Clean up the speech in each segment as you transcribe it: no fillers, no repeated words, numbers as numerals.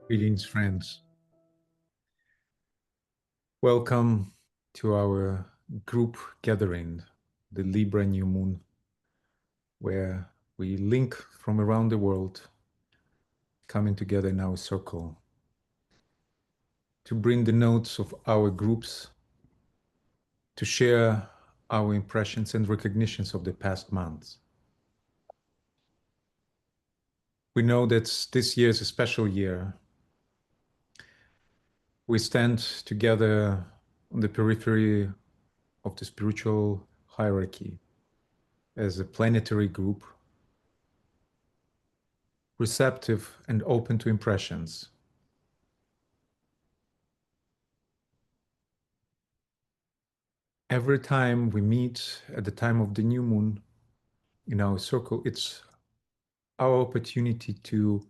Greetings, friends. Welcome to our group gathering, the Libra New Moon, where we link from around the world, coming together in our circle to bring the notes of our groups, to share our impressions and recognitions of the past months. We know that this year is a special year. We stand together on the periphery of the spiritual hierarchy as a planetary group, receptive and open to impressions. Every time we meet at the time of the new moon in our circle, it's our opportunity to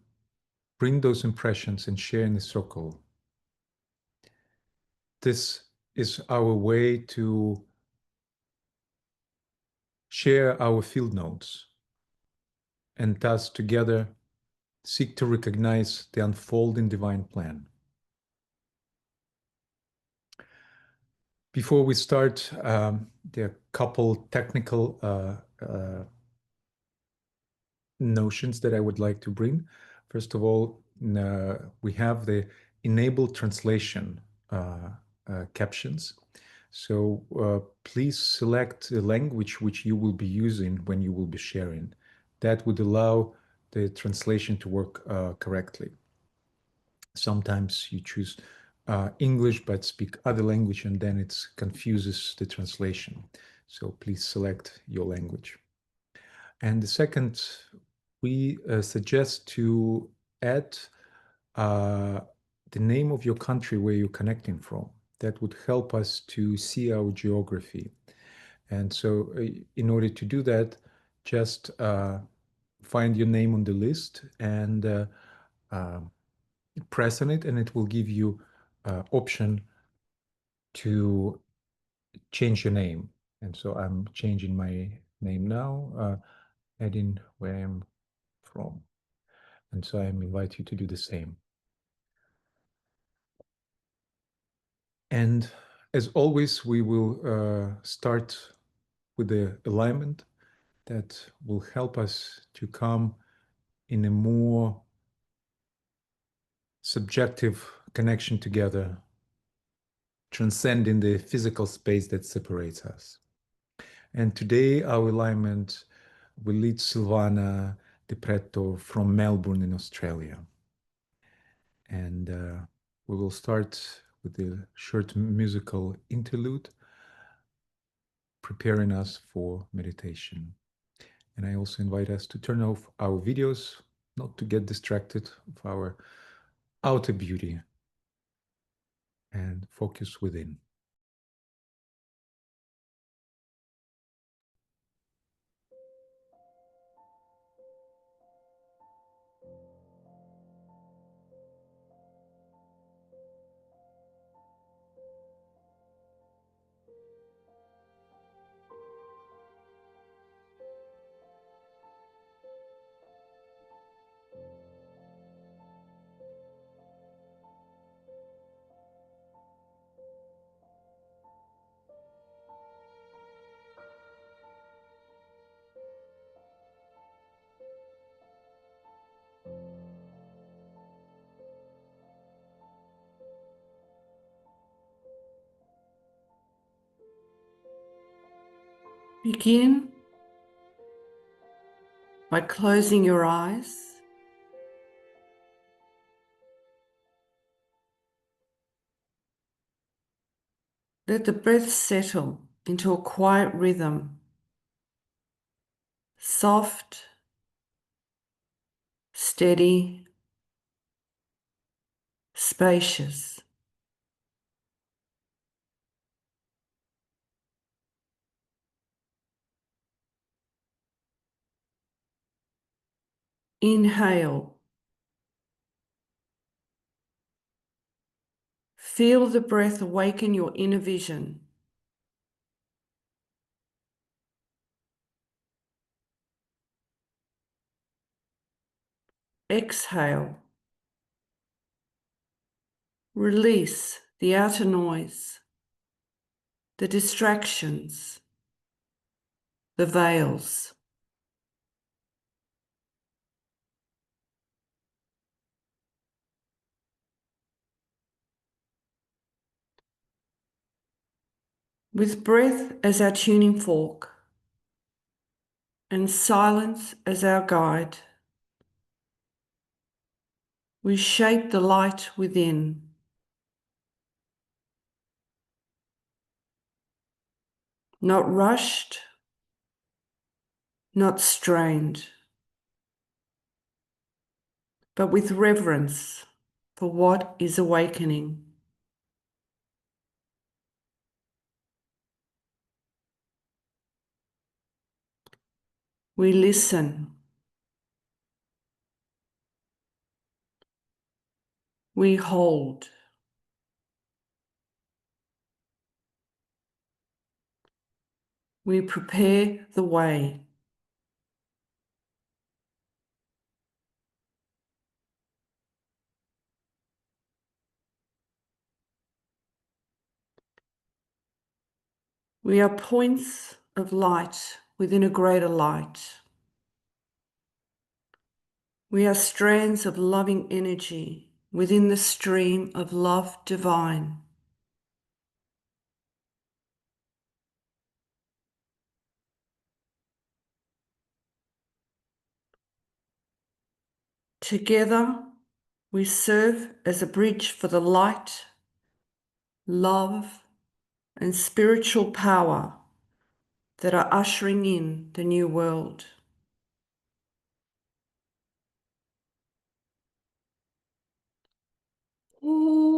bring those impressions and share in the circle. This is our way to share our field notes and thus together seek to recognize the unfolding divine plan. Before we start, there are a couple technical notions that I would like to bring. First of all, we have the enable translation captions. So please select the language which you will be using when you will be sharing. That would allow the translation to work correctly. Sometimes you choose English but speak other language, and then it confuses the translation. So please select your language. And the second, we suggest to add the name of your country where you're connecting from. That would help us to see our geography. And so in order to do that, just find your name on the list and press on it, and it will give you option to change your name. And so I'm changing my name now, adding where I'm from. And so I invite you to do the same. And as always, we will start with the alignment that will help us to come in a more subjective connection together, transcending the physical space that separates us. And today our alignment will lead Silvana De Preto from Melbourne in Australia. And we will start with a short musical interlude, preparing us for meditation. And I also invite us to turn off our videos, not to get distracted of our outer beauty, and focus within. Begin by closing your eyes. Let the breath settle into a quiet rhythm, soft, steady, spacious. Inhale. Feel the breath awaken your inner vision. Exhale. Release the outer noise, the distractions, the veils. With breath as our tuning fork and silence as our guide, we shape the light within. Not rushed, not strained, but with reverence for what is awakening. We listen. We hold. We prepare the way. We are points of light within a greater light. We are strands of loving energy within the stream of love divine. Together, we serve as a bridge for the light, love, and spiritual power that are ushering in the new world. Om.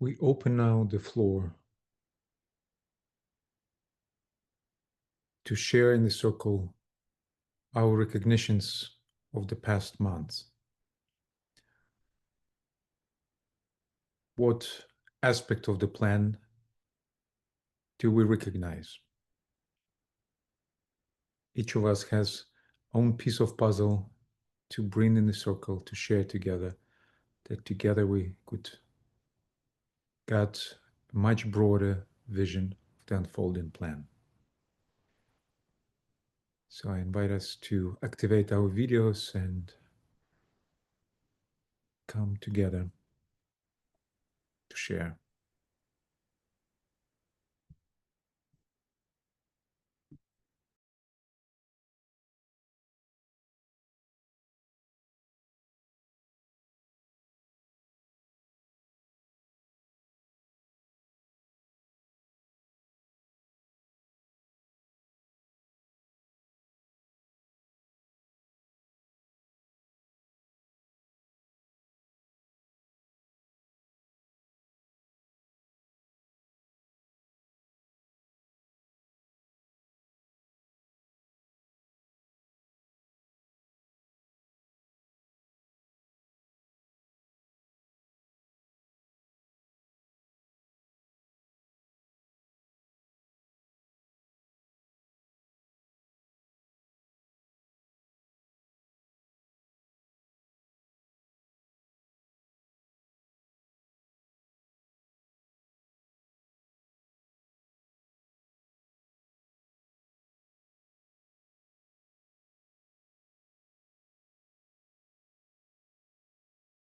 We open now the floor to share in the circle our recognitions of the past months. What aspect of the plan do we recognize? Each of us has own piece of puzzle to bring in the circle, to share together, that together we could get a much broader vision of the unfolding plan. So I invite us to activate our videos and come together to share.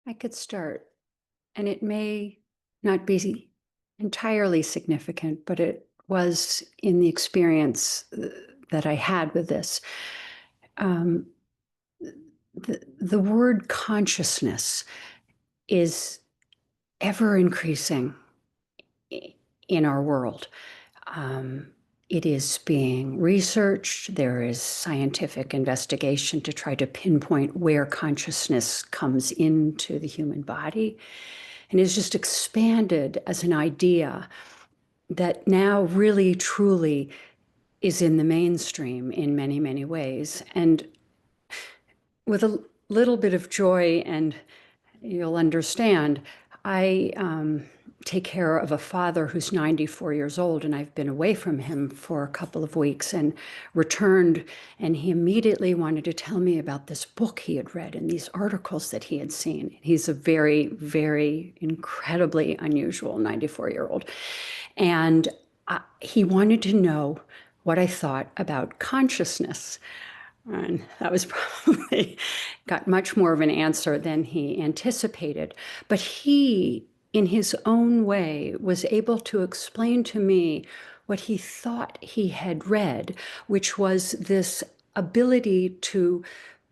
I could start, and it may not be entirely significant, but it was in the experience that I had with this. The word consciousness is ever increasing in our world. It is being researched. There is scientific investigation to try to pinpoint where consciousness comes into the human body, and is just expanded as an idea that now really truly is in the mainstream in many, many ways. And with a little bit of joy, and you'll understand, I take care of a father who's 94 years old, and I've been away from him for a couple of weeks and returned, and he immediately wanted to tell me about this book he had read and these articles that he had seen. He's a very, very incredibly unusual 94-year-old. And he wanted to know what I thought about consciousness. And that was probably got much more of an answer than he anticipated. But he, in his own way, was able to explain to me what he thought he had read, which was this ability to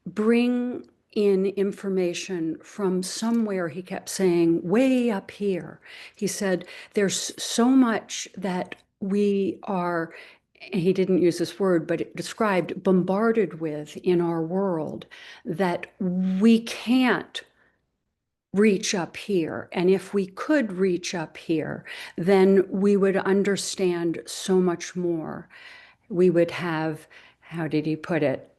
bring in information from somewhere, he kept saying, way up here. He said, there's so much that we are, he didn't use this word, but it described bombarded with in our world that we can't reach up here. And if we could reach up here, then we would understand so much more. We would have, how did he put it,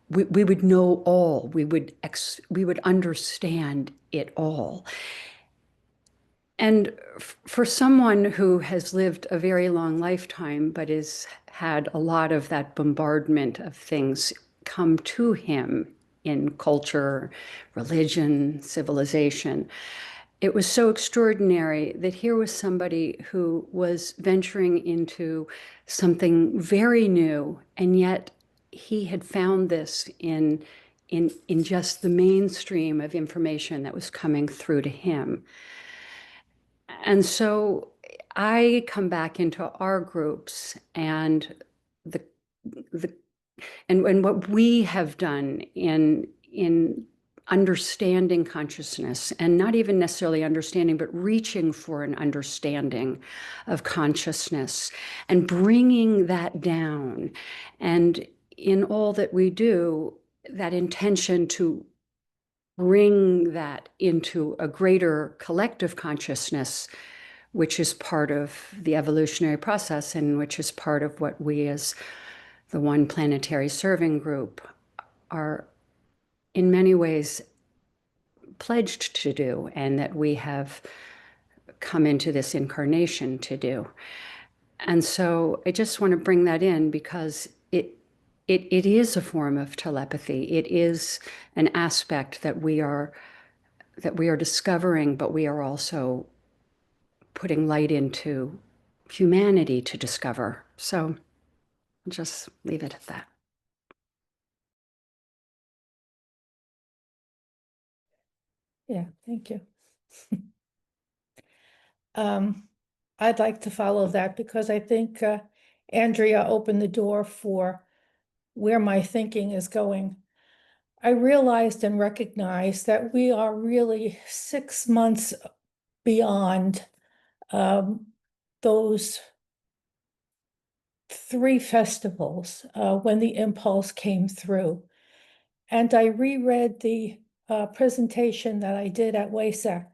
we would know all. We would understand it all. And for someone who has lived a very long lifetime, but has had a lot of that bombardment of things come to him in culture, religion, civilization, it was so extraordinary that here was somebody who was venturing into something very new, and yet he had found this in just the mainstream of information that was coming through to him. And so I come back into our groups, and the and what we have done in understanding consciousness, and not even necessarily understanding, but reaching for an understanding of consciousness and bringing that down. And in all that we do, that intention to bring that into a greater collective consciousness, which is part of the evolutionary process and which is part of what we as the One Planetary Serving Group are in many ways pledged to do, and that we have come into this incarnation to do. And so I just want to bring that in because it is a form of telepathy. It is an aspect that we are discovering, but we are also putting light into humanity to discover. So I'll just leave it at that. Yeah, thank you. I'd like to follow that because I think Andrea opened the door for where my thinking is going. I realized and recognized that we are really 6 months beyond those 3 festivals when the impulse came through. And I reread the presentation that I did at WASAC,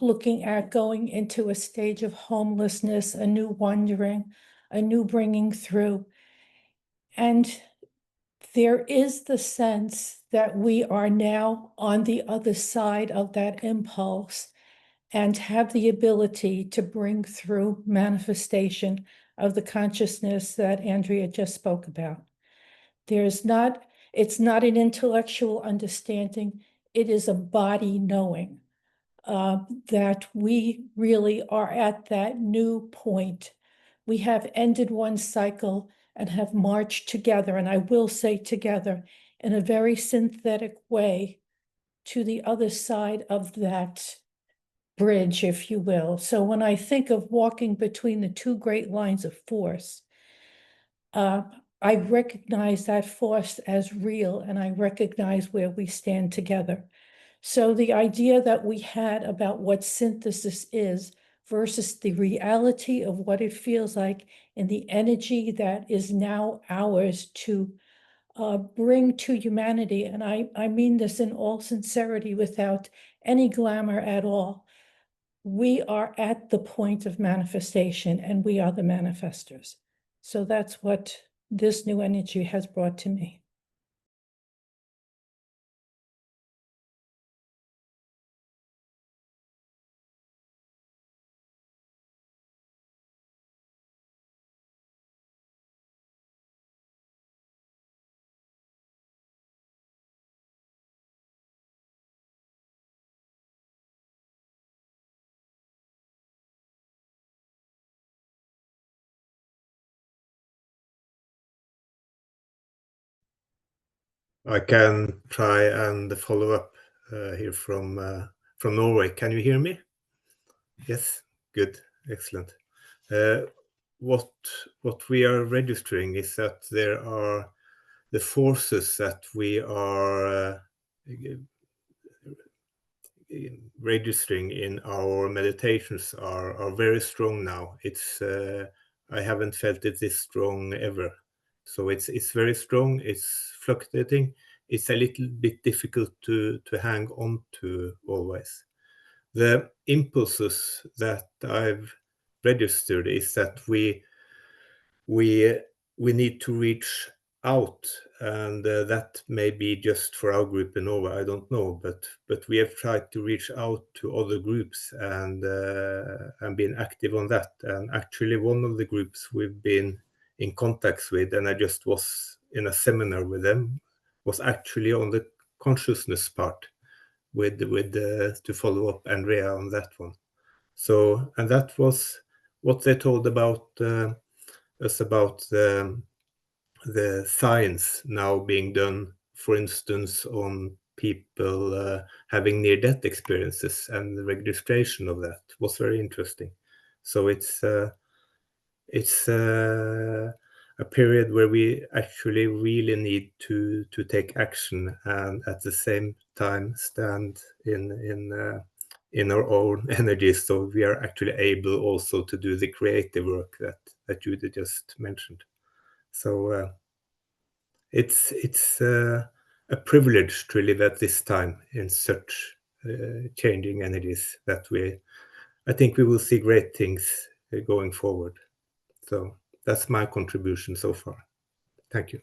looking at going into a stage of homelessness, a new wandering, a new bringing through. And there is the sense that we are now on the other side of that impulse and have the ability to bring through manifestation of the consciousness that Andrea just spoke about. It's not an intellectual understanding, it is a body knowing that we really are at that new point. We have ended one cycle and have marched together, and I will say together, in a very synthetic way to the other side of that bridge, if you will. So when I think of walking between the 2 great lines of force, I recognize that force as real, and I recognize where we stand together. So the idea that we had about what synthesis is versus the reality of what it feels like and the energy that is now ours to bring to humanity, and I mean this in all sincerity without any glamour at all. We are at the point of manifestation and we are the manifestors. So that's what this new energy has brought to me. I can try and follow up here from Norway. Can you hear me? Yes, good, excellent. What we are registering is that there are the forces that we are registering in our meditations are very strong now. It's I haven't felt it this strong ever. So it's very strong. It's fluctuating. It's a little bit difficult to hang on to always. The impulses that I've registered is that we need to reach out, and that may be just for our group in Norway, I don't know, but we have tried to reach out to other groups and been active on that. And actually one of the groups we've been in contact with, and I just was in a seminar with them, was actually on the consciousness part with to follow up Andrea on that one. So, and that was what they told about us about the science now being done, for instance, on people having near-death experiences, and the registration of that was very interesting. So it's a period where we actually really need to take action and at the same time stand in our own energy, so we are actually able also to do the creative work that Judy just mentioned. So it's a privilege to live at this time in such changing energies that I think we will see great things going forward. So that's my contribution so far. Thank you.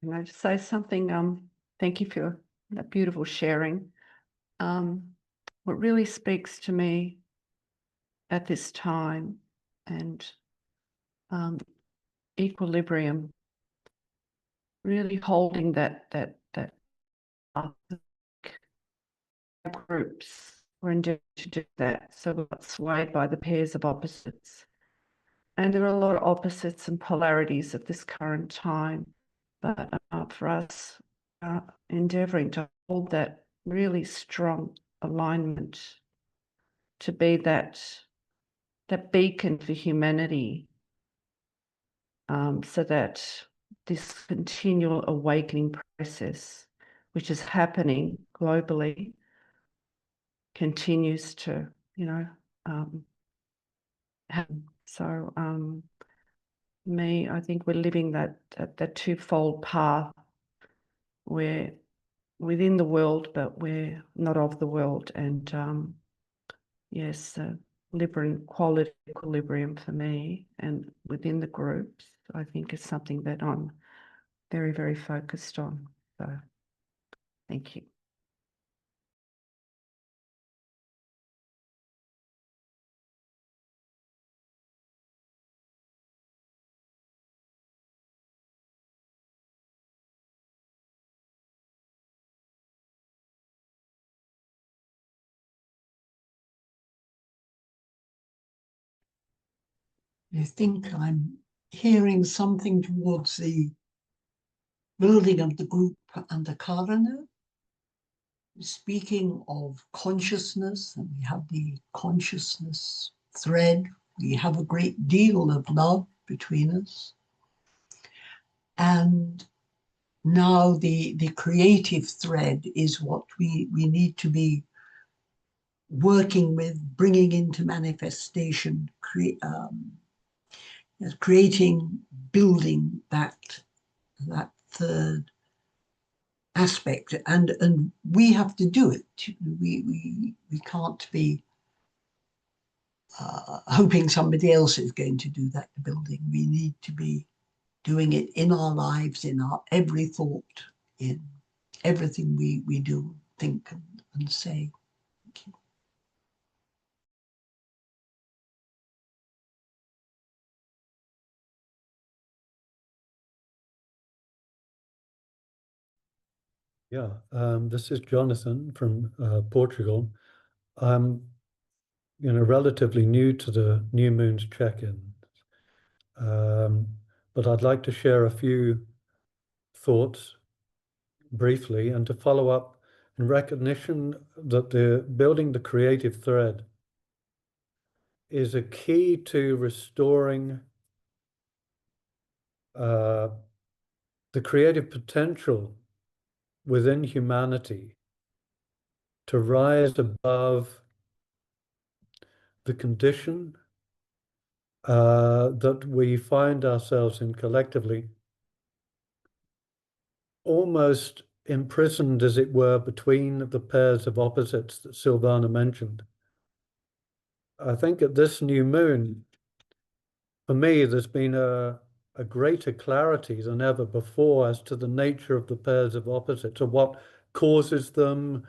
Can I just say something? Thank you for that beautiful sharing. What really speaks to me at this time and equilibrium, really holding that groups were endeavoring to do that. So we're not swayed by the pairs of opposites. And there are a lot of opposites and polarities at this current time. But for us, endeavoring to hold that really strong alignment, to be that beacon for humanity, so that this continual awakening process, which is happening globally, continues to, happen. So I think we're living that twofold path. We're within the world, but we're not of the world. And yes, Libra quality equilibrium for me and within the groups, I think is something that I'm very, very focused on. So thank you. I think I'm hearing something towards the building of the group and the Karana. Speaking of consciousness, and we have the consciousness thread, we have a great deal of love between us. And now the creative thread is what we need to be working with, bringing into manifestation, creating, building that third aspect, and we have to do it. We can't be hoping somebody else is going to do that building. We need to be doing it in our lives, in our every thought, in everything we do, think, and say. Thank you. Yeah, this is Jonathan from Portugal. I'm, relatively new to the New Moon's check-in, but I'd like to share a few thoughts briefly and to follow up in recognition that building the creative thread is a key to restoring the creative potential within humanity to rise above the condition that we find ourselves in collectively, almost imprisoned, as it were, between the pairs of opposites that Silvana mentioned. I think at this new moon, for me, there's been a greater clarity than ever before as to the nature of the pairs of opposites, or what causes them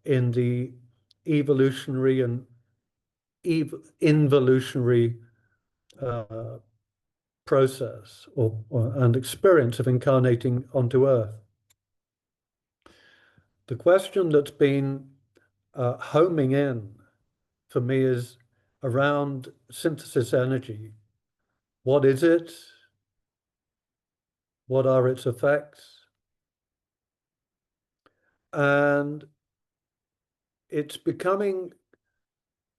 in the evolutionary and involutionary process and experience of incarnating onto Earth. The question that's been homing in for me is around synthesis energy. What is it? What are its effects? And it's becoming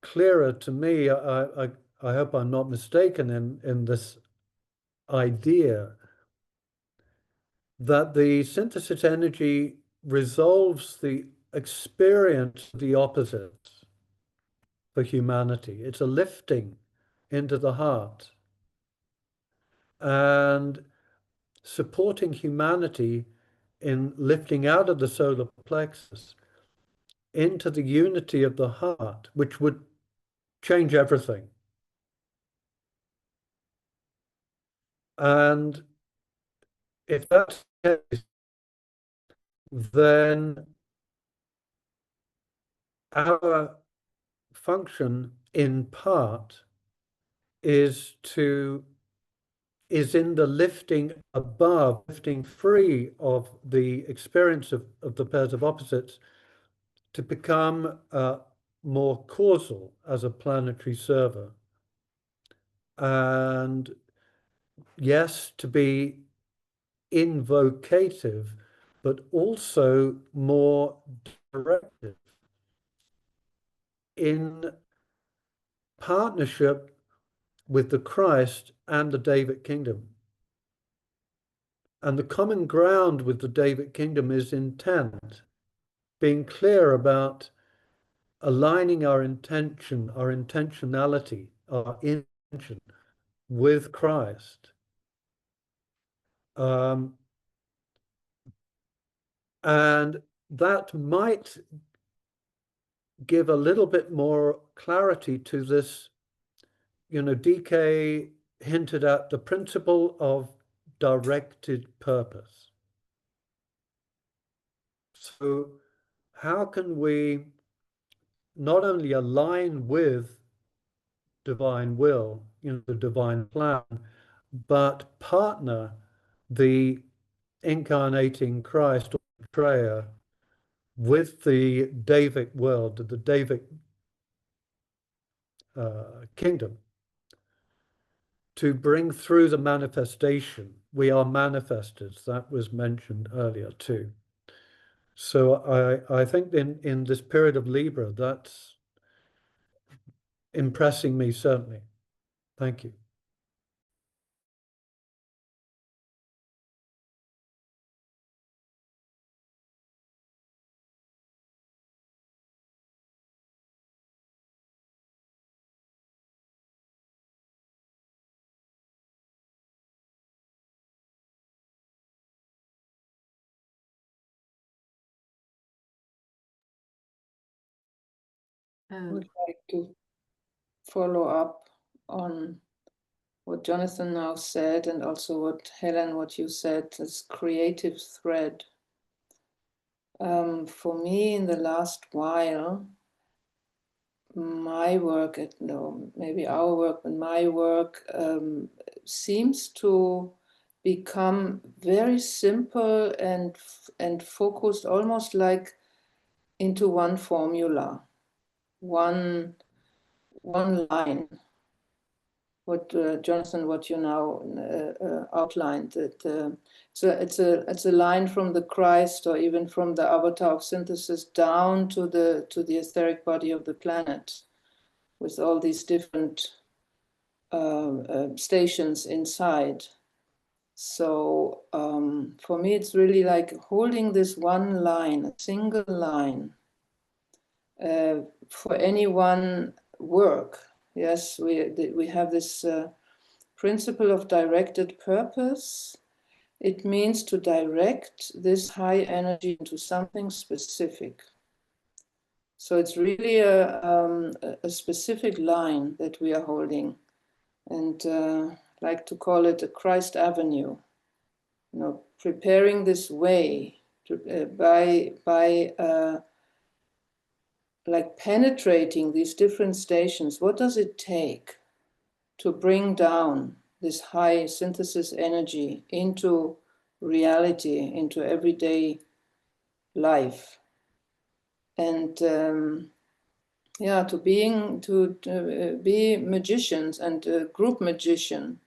clearer to me, I hope I'm not mistaken in this idea, that the synthesis energy resolves the experience of the opposites for humanity. It's a lifting into the heart and supporting humanity in lifting out of the solar plexus into the unity of the heart, which would change everything. And if that's the case, then our function in part is in the lifting above, lifting free of the experience of the pairs of opposites to become more causal as a planetary server. And yes, to be invocative, but also more directive in partnership with the Christ and the David kingdom. And the common ground with the David kingdom is intent, being clear about aligning our intention, our intentionality, our intention with Christ. And that might give a little bit more clarity to this, DK hinted at the principle of directed purpose. So how can we not only align with divine will, the divine plan, but partner the incarnating Christ or betrayer with the Davic world, the Davic kingdom, to bring through the manifestation. We are manifestors, that was mentioned earlier too. So I think in this period of Libra, that's impressing me certainly. Thank you. I would like to follow up on what Jonathan now said, and also what Helen, what you said, this creative thread. For me, in the last while, my work, maybe our work, but my work seems to become very simple and focused, almost like into one formula, one line. What Jonathan, what you now outlined, that it's a line from the Christ or even from the avatar of synthesis down to the etheric body of the planet, with all these different stations inside. So for me, it's really like holding this one line, a single line, for any one work. Yes, we have this principle of directed purpose. It means to direct this high energy into something specific. So it's really a specific line that we are holding, and like to call it a Christ Avenue. Preparing this way by like penetrating these different stations. What does it take to bring down this high synthesis energy into reality, into everyday life? And to be magicians and a group magician.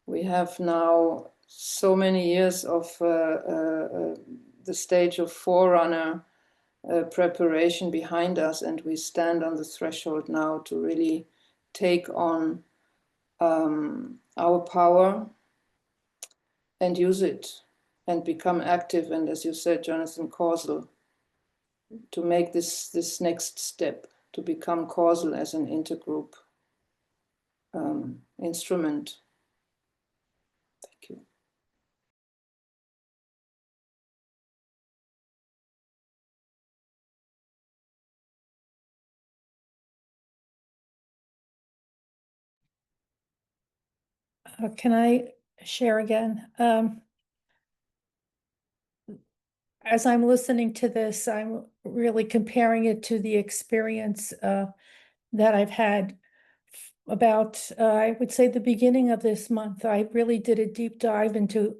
We have now so many years of the stage of forerunner preparation behind us, and we stand on the threshold now to really take on our power and use it and become active, and as you said, Jonathan, causal, to make this next step, to become causal as an intergroup instrument. Thank you. Can I share again? As I'm listening to this, I'm really comparing it to the experience that I've had about, I would say, the beginning of this month. I really did a deep dive into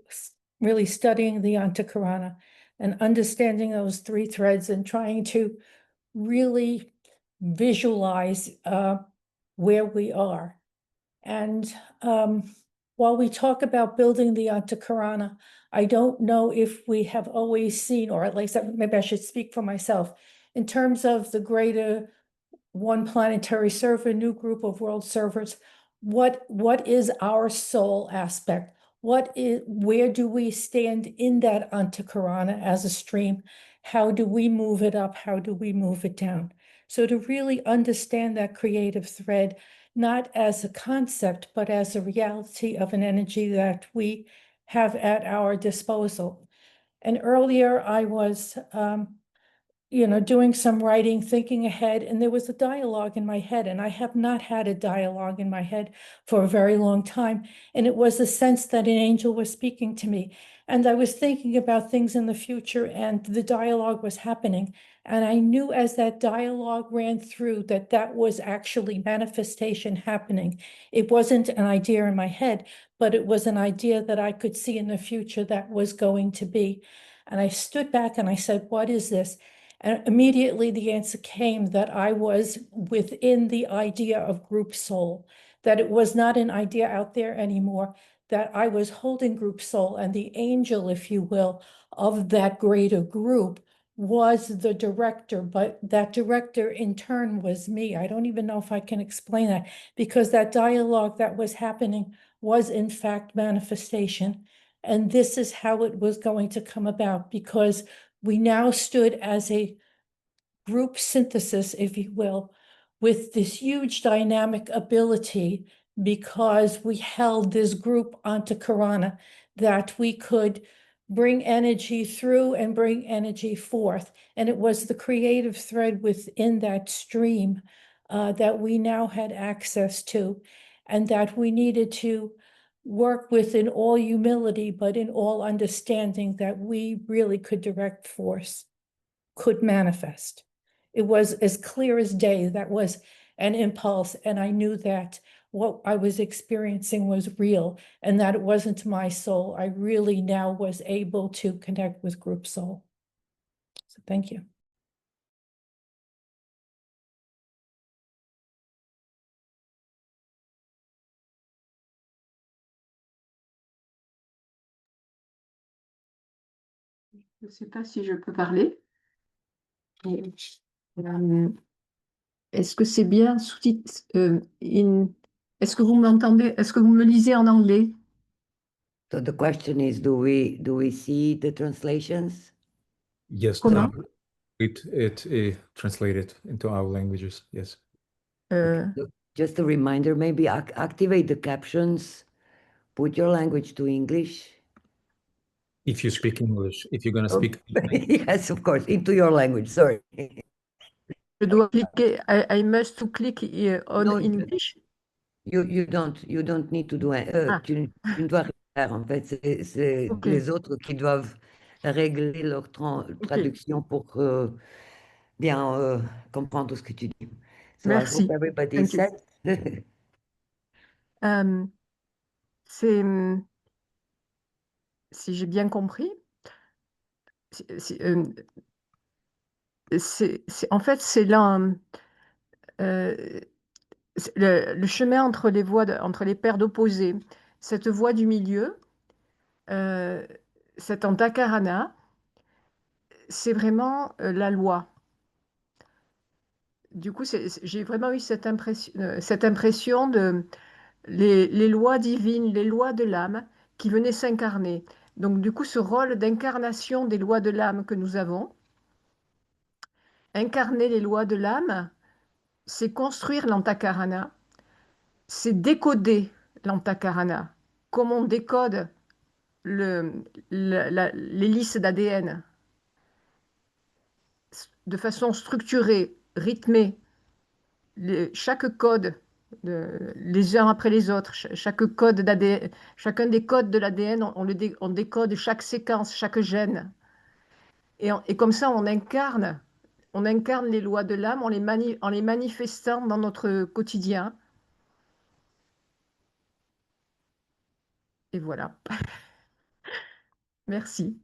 really studying the Antakarana and understanding those three threads and trying to really visualize where we are. And while we talk about building the Antakarana, I don't know if we have always seen, or at least maybe I should speak for myself, in terms of the greater one planetary server, new group of world servers, what is our soul aspect? Where do we stand in that Antakarana as a stream? How do we move it up? How do we move it down? So to really understand that creative thread, not as a concept, but as a reality of an energy that we have at our disposal. And earlier I was doing some writing, thinking ahead, and there was a dialogue in my head, and I have not had a dialogue in my head for a very long time. And it was a sense that an angel was speaking to me. And I was thinking about things in the future, and the dialogue was happening. And I knew as that dialogue ran through that was actually manifestation happening. It wasn't an idea in my head, but it was an idea that I could see in the future that was going to be. And I stood back and I said, what is this? And immediately the answer came that I was within the idea of group soul, that it was not an idea out there anymore, that I was holding group soul, and the angel, if you will, of that greater group was the director, but that director in turn was me. I don't even know if I can explain that, because that dialogue that was happening was in fact manifestation. And this is how it was going to come about, because we now stood as a group synthesis, if you will, with this huge dynamic ability, because we held this group onto Karana, that we could bring energy through and bring energy forth. And it was the creative thread within that stream that we now had access to, and that we needed to work with in all humility, but in all understanding that we really could direct force, could manifest. It was as clear as day. That was an impulse, and I knew that what I was experiencing was real, and that it wasn't my soul. I really now was able to connect with group soul. So thank you. Je ne sais pas si je peux parler. Est-ce que c'est bien sous-titré est-ce que vous m'entendez? Est-ce que vous me lisez en anglais? So the question is, do we see the translations? Yes, Comment? it translated into our languages. Yes. So just a reminder, maybe activate the captions, put your language to English. If you speak English, if you're going to speak. Yes, of course, into your language, sorry. Je dois cliquer. I must to click on No, English. You don't need to do tu ne dois rien faire, en fait. C'est Ok. les autres qui doivent régler leur traduction pour bien comprendre ce que tu dis. So I Merci. hope everybody is Thank you. set. C'est, si j'ai bien compris, en fait, c'est là le chemin entre les voies, entre les paires d'opposés, cette voie du milieu cet antakarana, c'est vraiment la loi. Du coup, j'ai vraiment eu cette impression de les lois divines, les lois de l'âme qui venaient s'incarner. Donc, du coup, ce rôle d'incarnation des lois de l'âme que nous avons, incarner les lois de l'âme, c'est construire l'antakarana, c'est décoder l'antakarana, comme on décode les listes d'ADN de façon structurée, rythmée, chaque code, les uns après les autres, chaque code d'ADN, chacun des codes de l'ADN, on décode chaque séquence, chaque gène. Et comme ça, on incarne les lois de l'âme en les manifestant dans notre quotidien. Et voilà. Merci.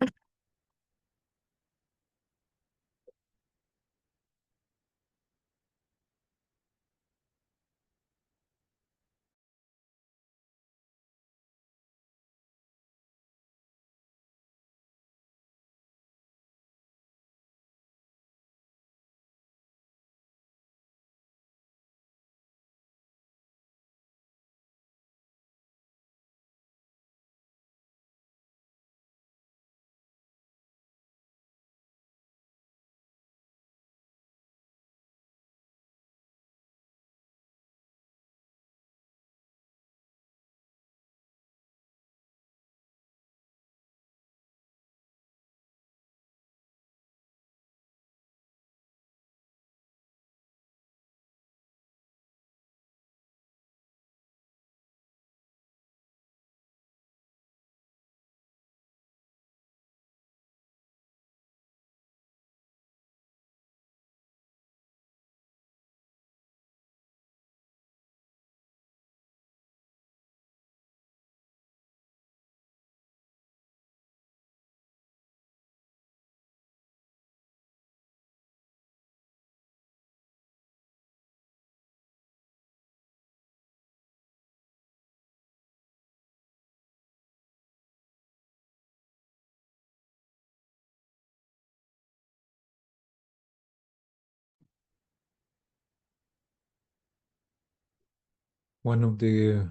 One of the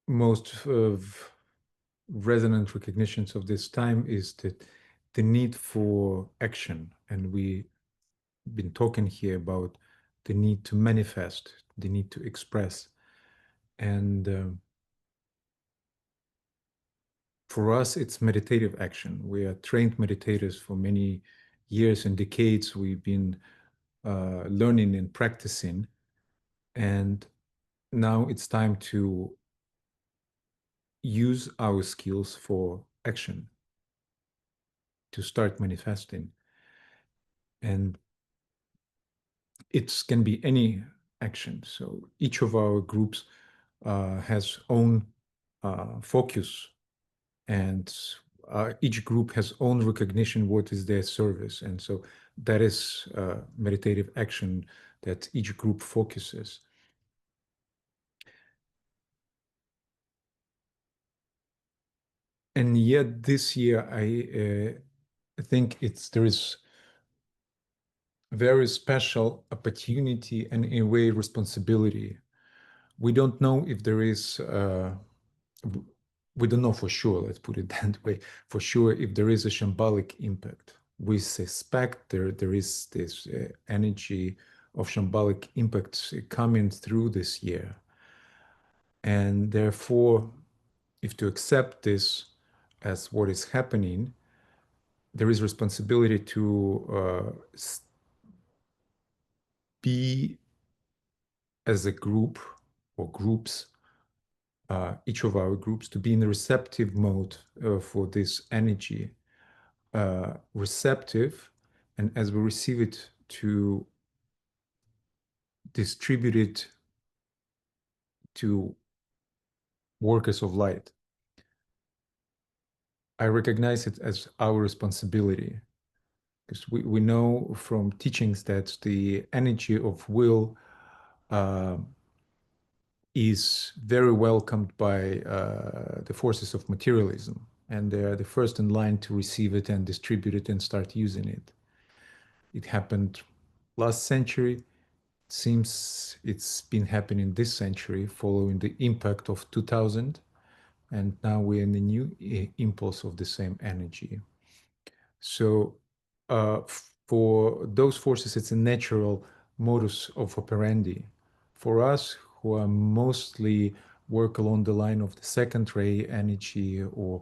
most resonant recognitions of this time is that the need for action. And we've been talking here about the need to manifest, the need to express. And for us, it's meditative action. We are trained meditators for many years and decades. We've been learning and practicing. And now it's time to use our skills for action, to start manifesting. And it can be any action. So each of our groups has own focus, and each group has own recognition what is their service. And so that is meditative action that each group focuses. And yet this year, I think there is very special opportunity and in a way responsibility. We don't know if there is, we don't know for sure, let's put it that way, for sure if there is a shambhalic impact. We suspect there is this energy of shambhalic impacts coming through this year. And therefore, if to accept this as what is happening, there is responsibility to be as a group or groups, each of our groups, to be in the receptive mode for this energy, receptive, and as we receive it, to distribute it to workers of light. I recognize it as our responsibility, because we know from teachings that the energy of will is very welcomed by the forces of materialism, and they are the first in line to receive it and distribute it and start using it. It happened last century. Seems it's been happening this century following the impact of 2000, and now we're in the new impulse of the same energy. So for those forces, it's a natural modus of operandi. For us, who are mostly work along the line of the second ray energy or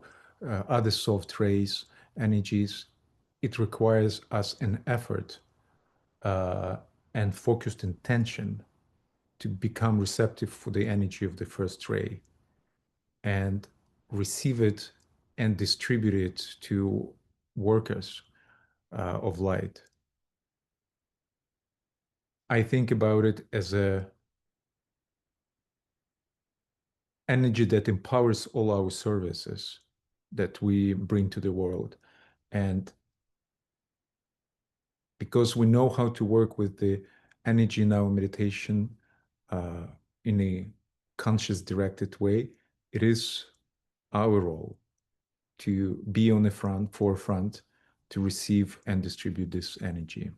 other soft rays energies, it requires us an effort and focused intention to become receptive for the energy of the first ray and receive it and distribute it to workers of light. I think about it as a energy that empowers all our services that we bring to the world. And because we know how to work with the energy in our meditation in a conscious, directed way, it is our role to be on the forefront, to receive and distribute this energy.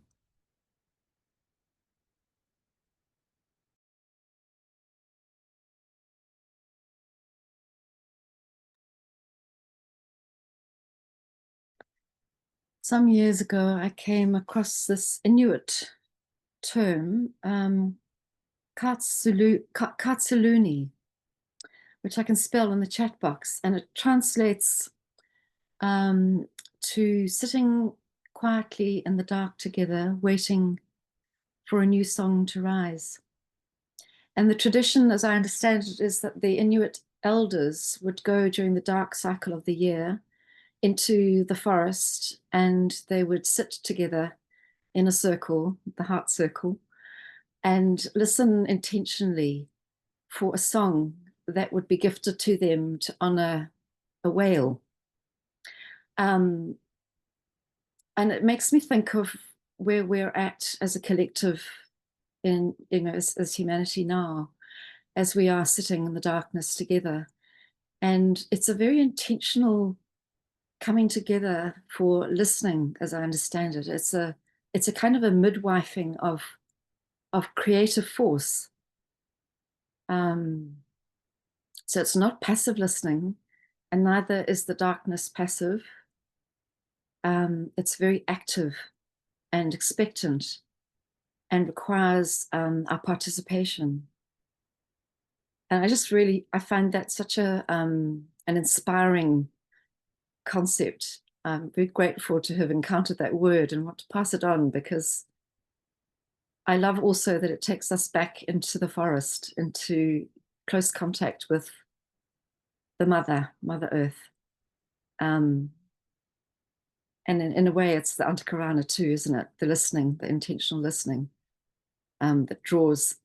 Some years ago, I came across this Inuit term, Katsuluni, which I can spell in the chat box, and it translates to sitting quietly in the dark together, waiting for a new song to rise. And the tradition, as I understand it, is that the Inuit elders would go during the dark cycle of the year into the forest, and they would sit together in a circle, the heart circle, and listen intentionally for a song that would be gifted to them to honor a whale. And it makes me think of where we're at as a collective in, as humanity now, as we are sitting in the darkness together. And it's a very intentional coming together for listening, as I understand it. It's a kind of a midwifing of creative force. So it's not passive listening, and neither is the darkness passive. It's very active and expectant and requires our participation. And I find that such an inspiring concept. I'm very grateful to have encountered that word and want to pass it on, because I love also that it takes us back into the forest, into close contact with the Mother Earth. And in a way, it's the Antakarana too, isn't it? The listening, the intentional listening that draws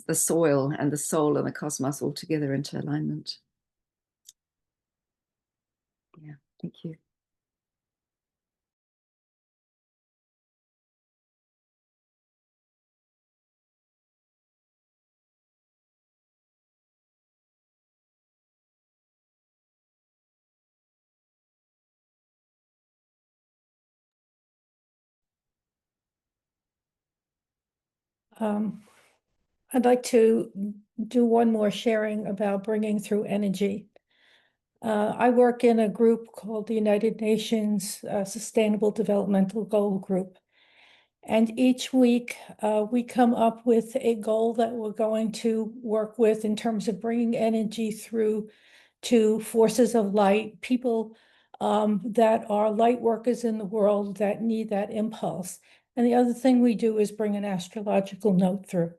the soil and the soul and the cosmos all together into alignment. Yeah, thank you. I'd like to do one more sharing about bringing through energy. I work in a group called the United Nations Sustainable Developmental Goal Group. And each week we come up with a goal that we're going to work with in terms of bringing energy through to forces of light, people that are light workers in the world that need that impulse. And the other thing we do is bring an astrological note through.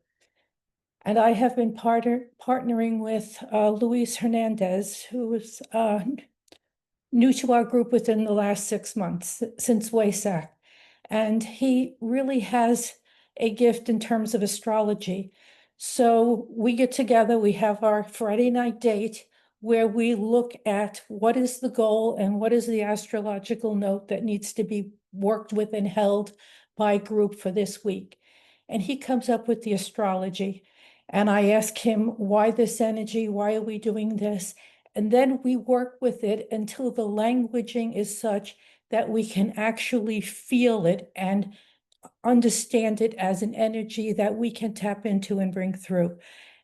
And I have been partnering with Luis Hernandez, who is new to our group within the last 6 months, since WASAC. And he really has a gift in terms of astrology. So we get together, we have our Friday night date where we look at what is the goal and what is the astrological note that needs to be worked with and held by group for this week. And he comes up with the astrology. And I ask him, why this energy? Why are we doing this? And then we work with it until the languaging is such that we can actually feel it and understand it as an energy that we can tap into and bring through.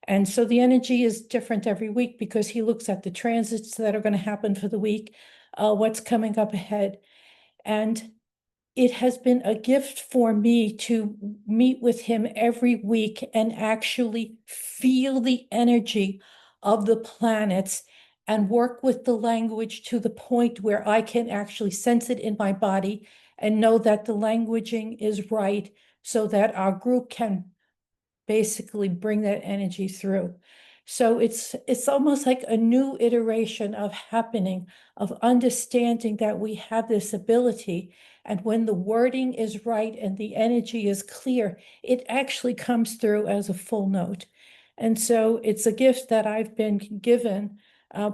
And so the energy is different every week because he looks at the transits that are going to happen for the week, what's coming up ahead. And it has been a gift for me to meet with him every week and actually feel the energy of the planets and work with the language to the point where I can actually sense it in my body and know that the languaging is right so that our group can basically bring that energy through. So it's almost like a new iteration of happening, of understanding that we have this ability. And when the wording is right and the energy is clear, it actually comes through as a full note. And so it's a gift that I've been given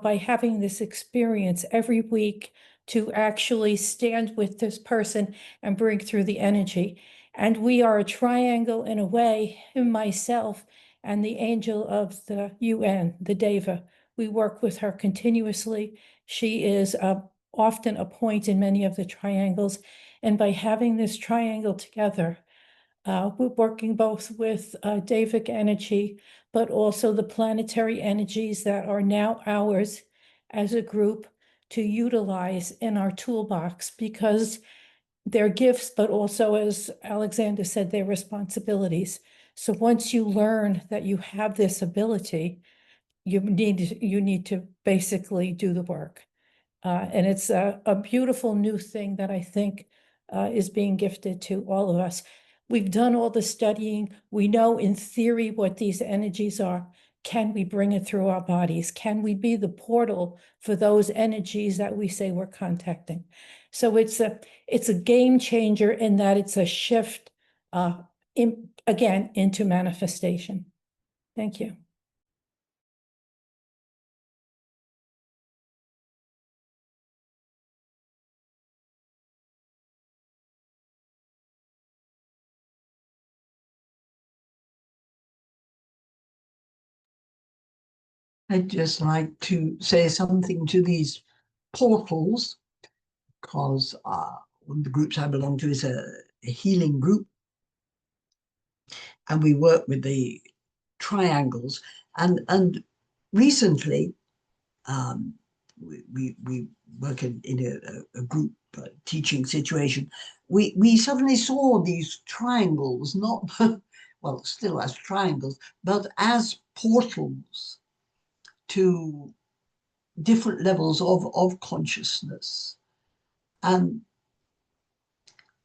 by having this experience every week to actually stand with this person and bring through the energy. And we are a triangle in a way, him, myself, and the angel of the UN, the Deva. We work with her continuously. She is often a point in many of the triangles. And by having this triangle together, we're working both with Devic energy, but also the planetary energies that are now ours as a group to utilize in our toolbox, because they're gifts, but also, as Alexander said, they're responsibilities. So once you learn that you have this ability, you need to basically do the work. And it's a beautiful new thing that I think is being gifted to all of us. We've done all the studying. We know in theory what these energies are. Can we bring it through our bodies? Can we be the portal for those energies that we say we're contacting? So it's a game changer in that it's a shift, again, into manifestation. Thank you. I'd just like to say something to these portals, because one of the groups I belong to is a healing group, and we work with the triangles. And recently, we work in a group teaching situation. We suddenly saw these triangles, not well, still as triangles, but as portals to different levels of consciousness. And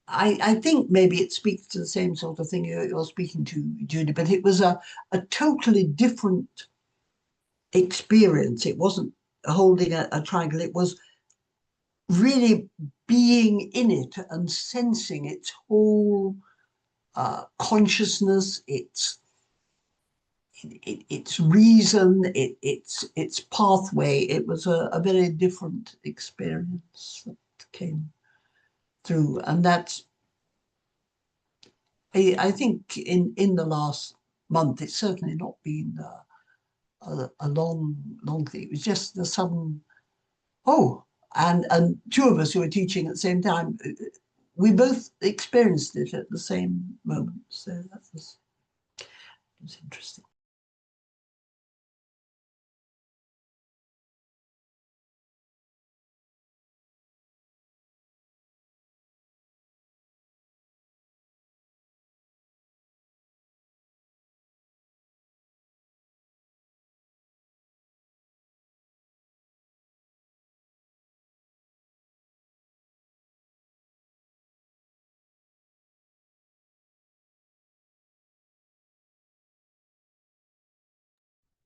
I think maybe it speaks to the same sort of thing you're speaking to, Judy, but it was a totally different experience. It wasn't holding a triangle, it was really being in it and sensing its whole consciousness, its reason, its pathway. It was a very different experience that came through, and that's, I think in the last month, it's certainly not been a long thing. It was just the sudden, oh, and two of us who were teaching at the same time, we both experienced it at the same moment. So that was interesting.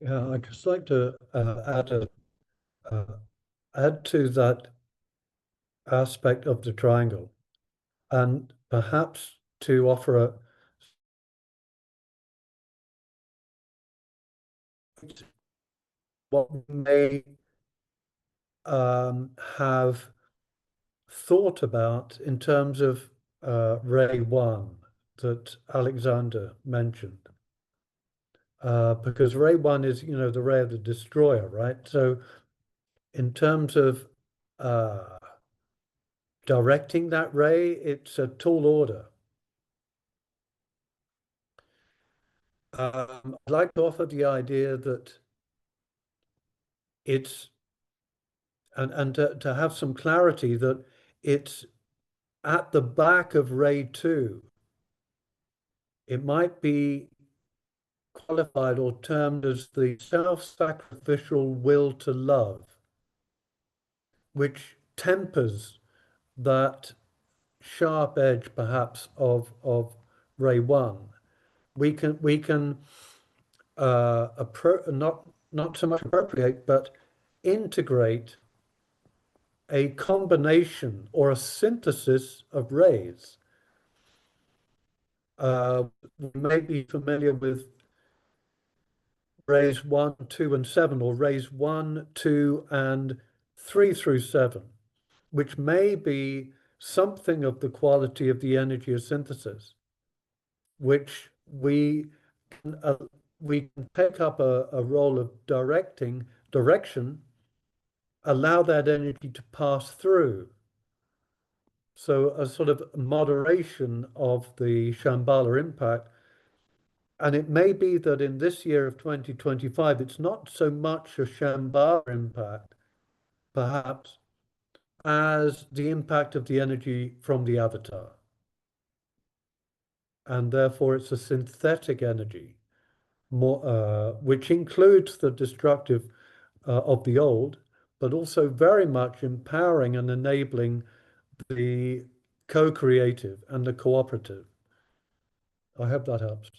Yeah, I'd just like to add to that aspect of the triangle, and perhaps to offer what we may have thought about in terms of Ray 1 that Alexander mentioned. because ray 1 is, the ray of the destroyer, right? So in terms of directing that ray, it's a tall order. I'd like to offer the idea that it's, and to have some clarity, that it's at the back of ray 2. It might be qualified or termed as the self-sacrificial will to love, which tempers that sharp edge perhaps of ray 1. We can not so much appropriate, but integrate a combination or a synthesis of rays. We may be familiar with rays 1, 2, and 7, or rays 1, 2, and 3 through 7, which may be something of the quality of the energy of synthesis, which we can take up a role of direction, allow that energy to pass through. So a sort of moderation of the Shambhala impact. And it may be that in this year of 2025, it's not so much a Shambhala impact, perhaps, as the impact of the energy from the avatar. And therefore it's a synthetic energy, which includes the destructive of the old, but also very much empowering and enabling the co-creative and the cooperative. I hope that helps.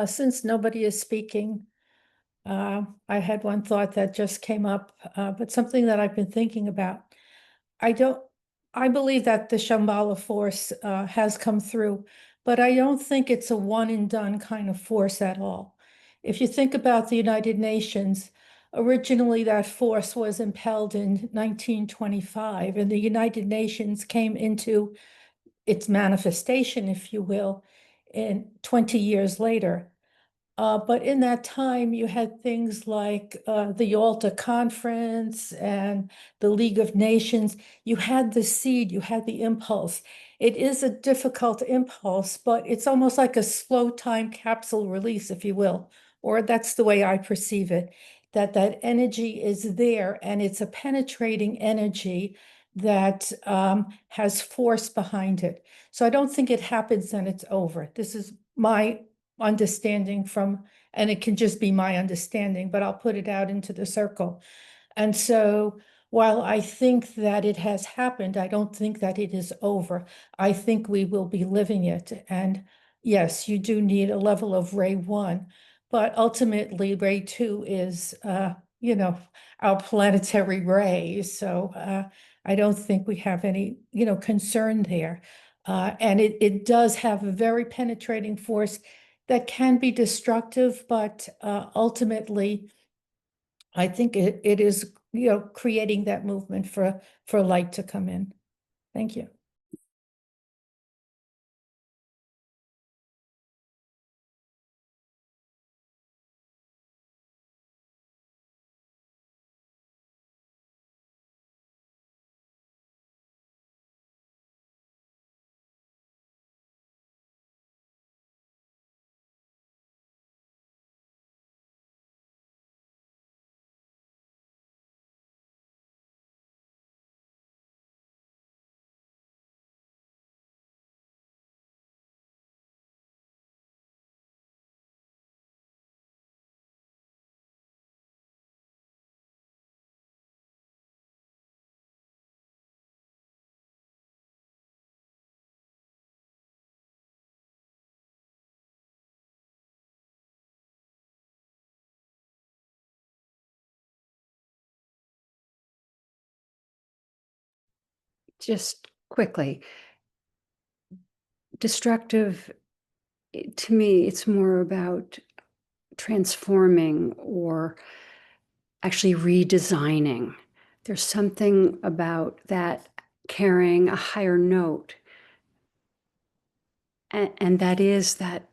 Since nobody is speaking, I had one thought that just came up, but something that I've been thinking about. I believe that the Shambhala force has come through, but I don't think it's a one and done kind of force at all. If you think about the United Nations, originally that force was impelled in 1925, and the United Nations came into its manifestation, if you will, in 20 years later. But in that time, you had things like the Yalta Conference and the League of Nations. You had the seed, you had the impulse. It is a difficult impulse, but it's almost like a slow time capsule release, if you will, or that's the way I perceive it, that energy is there and it's a penetrating energy that has force behind it. So I don't think it happens and it's over. This is my understanding from, and it can just be my understanding, but I'll put it out into the circle. And so while I think that it has happened, I don't think that it is over. I think we will be living it. And yes, you do need a level of Ray 1, but ultimately Ray 2 is, our planetary ray. So I don't think we have any, concern there. And it does have a very penetrating force that can be destructive, but ultimately, I think it is, creating that movement for light to come in. Thank you. Just quickly, destructive, to me, it's more about transforming or actually redesigning. There's something about that carrying a higher note. And that is that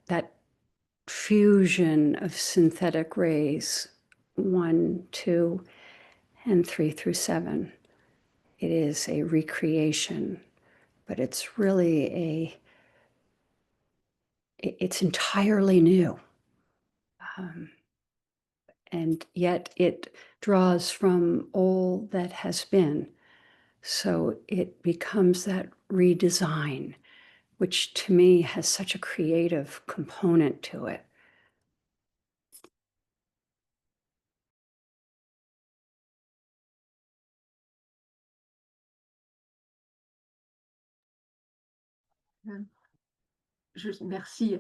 fusion of synthetic rays, 1, 2, and 3 through 7. It is a recreation, but it's really it's entirely new. And yet it draws from all that has been. So it becomes that redesign, which to me has such a creative component to it. Merci.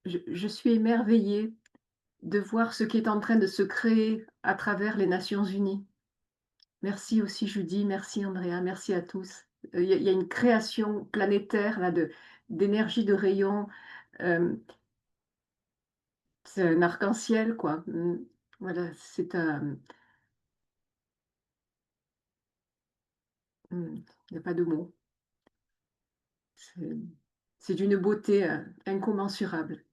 Je suis émerveillée de voir ce qui est en train de se créer à travers les Nations Unies. Merci aussi Judy, merci Andrea, merci à tous. Il y a une création planétaire là, d'énergie, de rayons. C'est un arc-en-ciel, quoi. Voilà, c'est un... Il n'y a pas de mots. C'est d'une beauté incommensurable.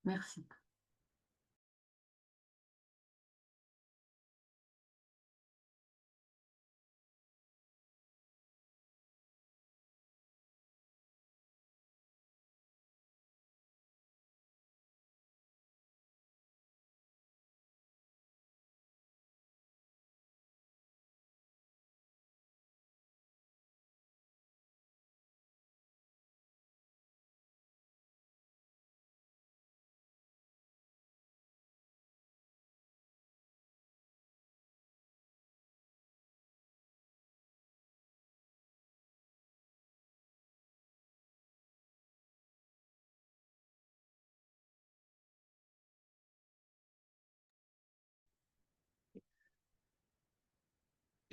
Merci.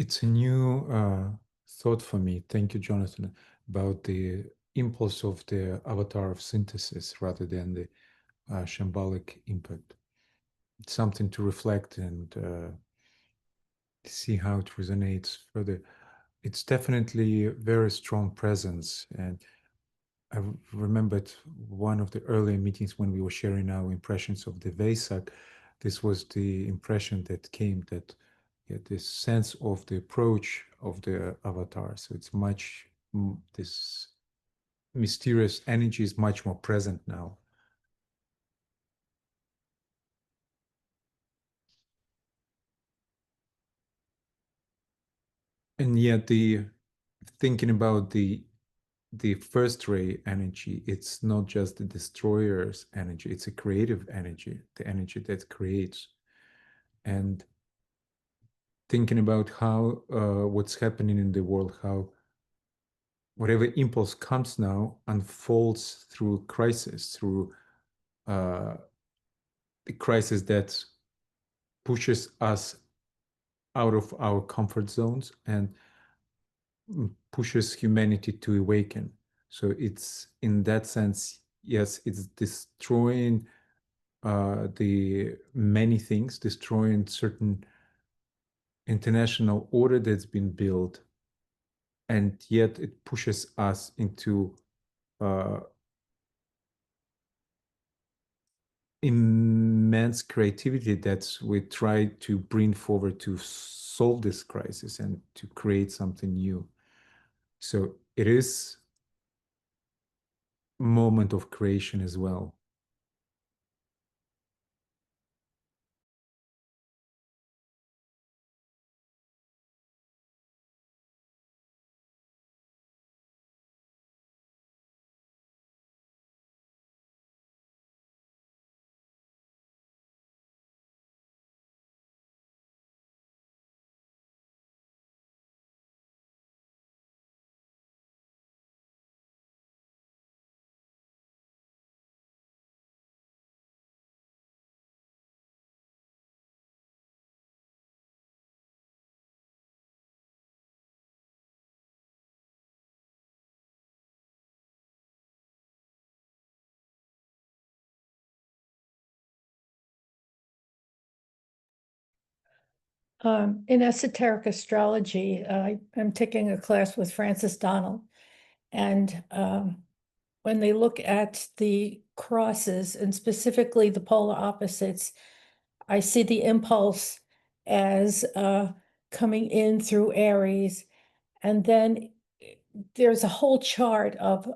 It's a new thought for me. Thank you, Jonathan, about the impulse of the avatar of synthesis rather than the shambolic impact. It's something to reflect and see how it resonates further. It's definitely a very strong presence. And I remembered one of the earlier meetings when we were sharing our impressions of the Vesak. This was the impression that came, that this sense of the approach of the avatar. So it's much, this mysterious energy is much more present now. And yet the thinking about the first ray energy, it's not just the destroyer's energy, it's a creative energy, the energy that creates. And thinking about how what's happening in the world, how whatever impulse comes now unfolds through crisis, through the crisis that pushes us out of our comfort zones and pushes humanity to awaken. So it's, in that sense, yes, it's destroying the many things, destroying certain international order that's been built, and yet it pushes us into immense creativity that we try to bring forward to solve this crisis and to create something new. So it is a moment of creation as well. In esoteric astrology, I'm taking a class with Francis Donald, and when they look at the crosses and specifically the polar opposites, I see the impulse as coming in through Aries, and then there's a whole chart of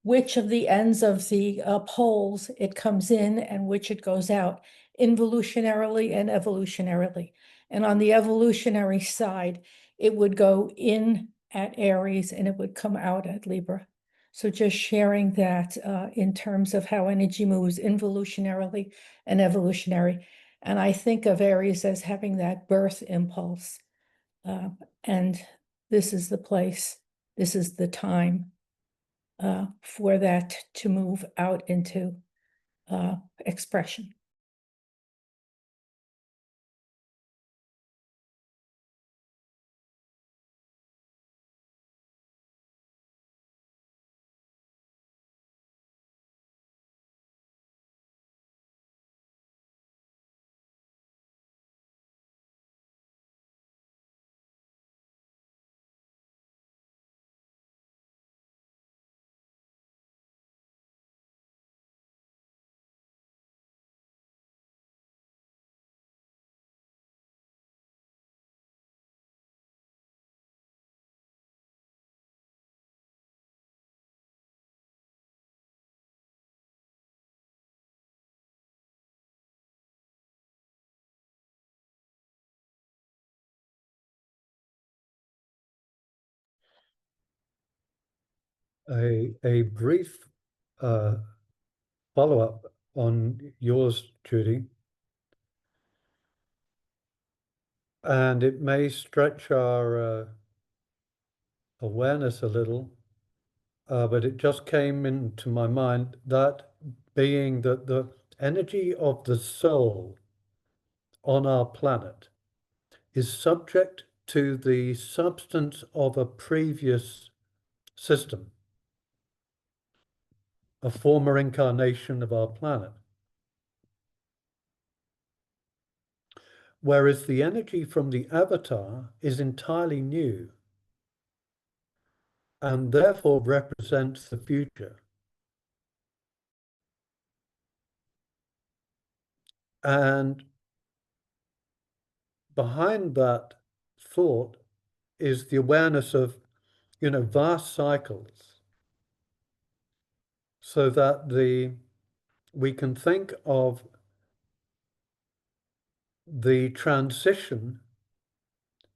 which of the ends of the poles it comes in and which it goes out, involutionarily and evolutionarily. And on the evolutionary side, it would go in at Aries and it would come out at Libra. So just sharing that in terms of how energy moves involutionarily and evolutionary. And I think of Aries as having that birth impulse. And this is the place, this is the time for that to move out into expression. A brief follow-up on yours, Judy, and it may stretch our awareness a little, but it just came into my mind, that being that the energy of the soul on our planet is subject to the substance of a previous system, a former incarnation of our planet. Whereas the energy from the avatar is entirely new and therefore represents the future. And behind that thought is the awareness of, vast cycles, so that we can think of the transition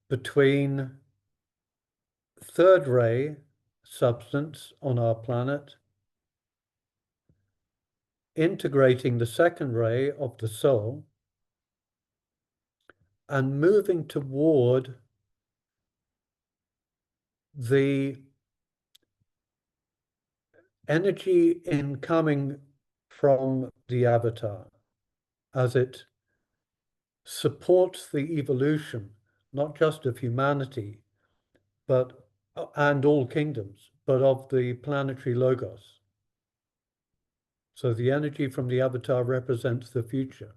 between third ray substance on our planet, integrating the second ray of the soul, and moving toward the energy incoming from the avatar as it supports the evolution, not just of humanity, but and all kingdoms, but of the planetary logos. So the energy from the avatar represents the future.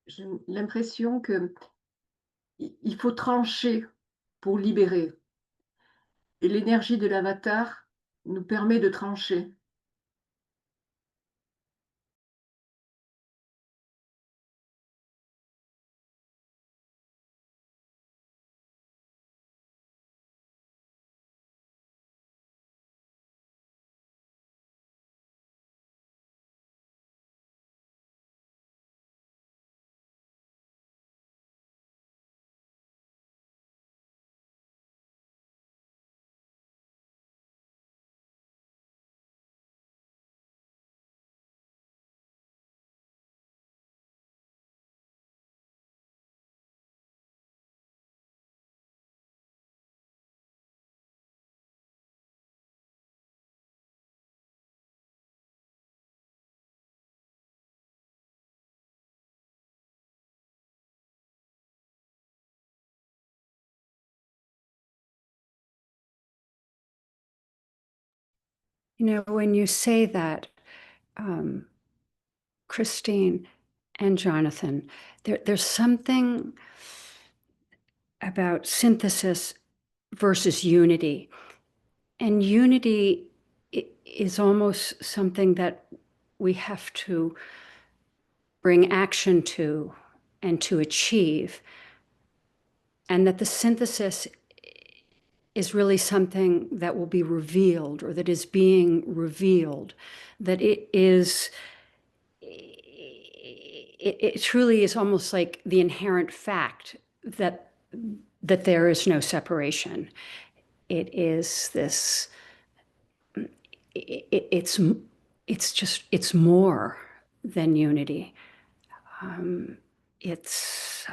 J'ai l'impression que il faut trancher pour libérer. Et l'énergie de l'avatar nous permet de trancher. When you say that, Christine and Jonathan, there's something about synthesis versus unity. And unity is almost something that we have to bring action to and to achieve. And that the synthesis is really something that will be revealed, or that is being revealed, that it truly is almost like the inherent fact that there is no separation. It is this, it's more than unity. It's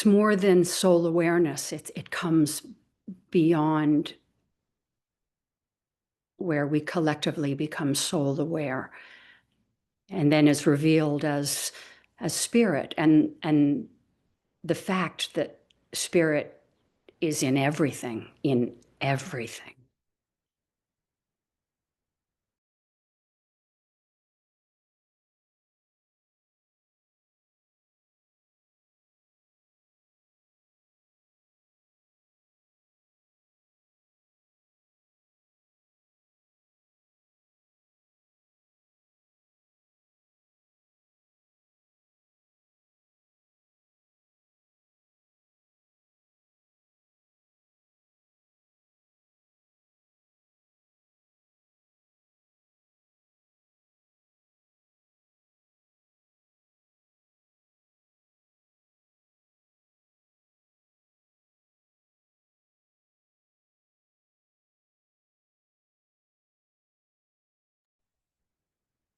more than soul awareness. It comes beyond where we collectively become soul aware, and then is revealed as spirit, and the fact that spirit is in everything.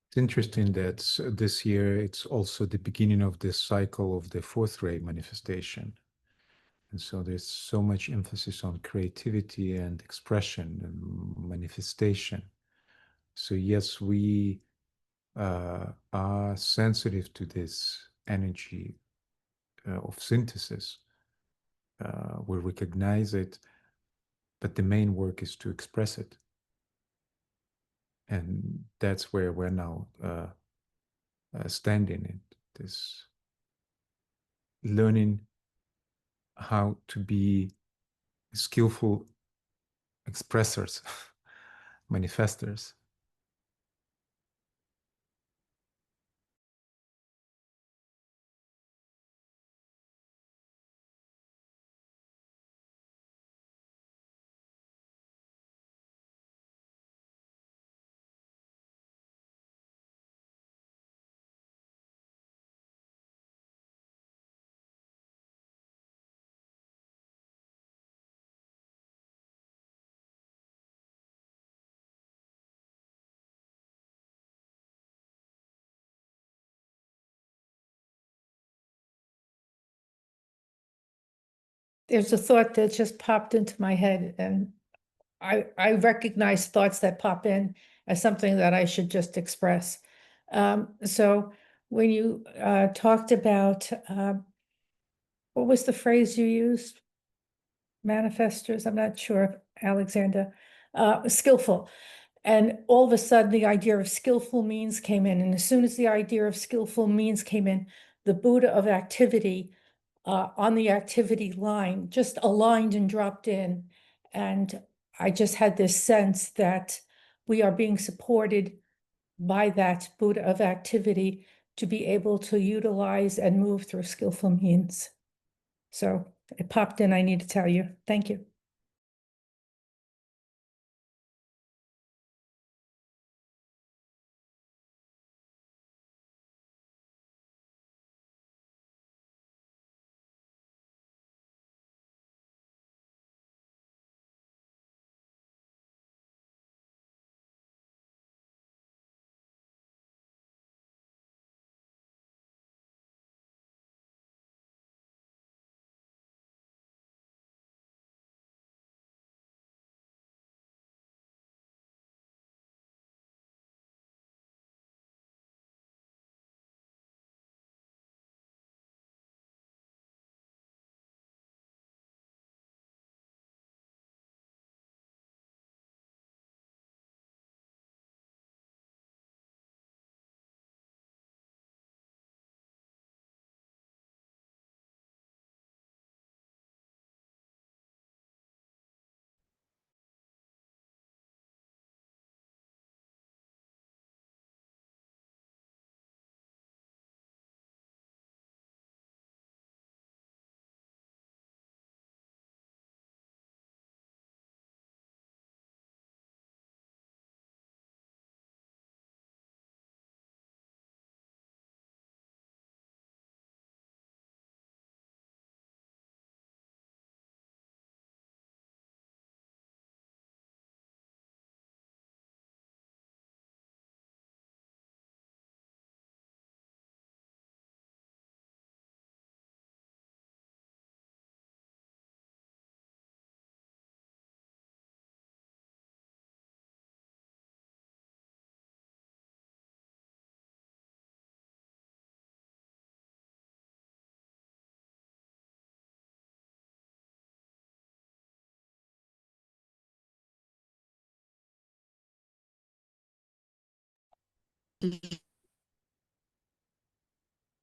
It's interesting that this year it's also the beginning of the cycle of the fourth ray manifestation. And so there's so much emphasis on creativity and expression and manifestation. So yes, we are sensitive to this energy of synthesis. We recognize it, but the main work is to express it. And that's where we're now standing in this, learning how to be skillful expressors, manifestors. There's a thought that just popped into my head, and I recognize thoughts that pop in as something that I should just express. So when you talked about, what was the phrase you used? Manifestors, I'm not sure, Alexander, skillful. And all of a sudden, the idea of skillful means came in. And as soon as the idea of skillful means came in, the Buddha of activity on the activity line just aligned and dropped in. And I just had this sense that we are being supported by that Buddha of activity to be able to utilize and move through skillful means. So it popped in, I need to tell you. Thank you.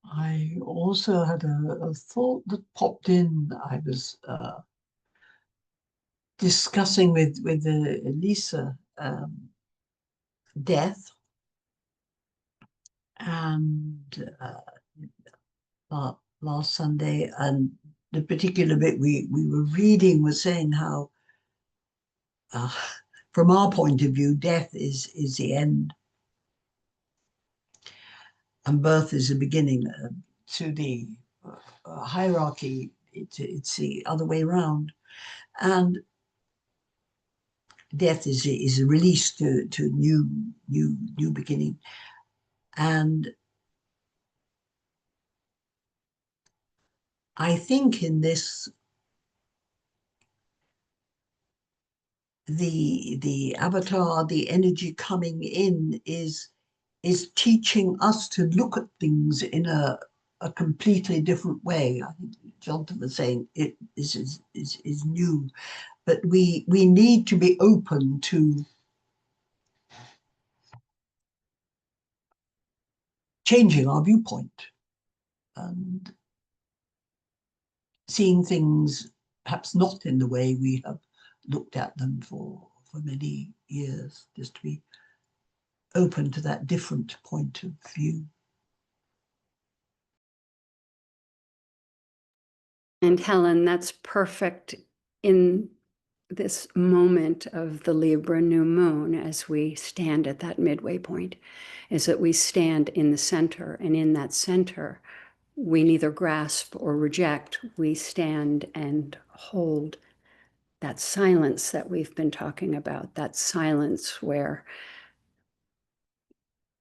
I also had a thought that popped in. I was discussing with Elisa death, and last Sunday, and the particular bit we were reading was saying how, from our point of view, death is the end, and birth is the beginning. To the hierarchy, it's the other way around, and death is a release to new beginning. And I think in this the avatar, the energy coming in is teaching us to look at things in a completely different way. I think Jonathan was saying this is new, but we need to be open to changing our viewpoint and seeing things perhaps not in the way we have looked at them for many years, just to be open to that different point of view. And Helen, that's perfect in this moment of the Libra new moon as we stand at that midway point, is that we stand in the center, and in that center, we neither grasp or reject. We stand and hold that silence that we've been talking about, that silence where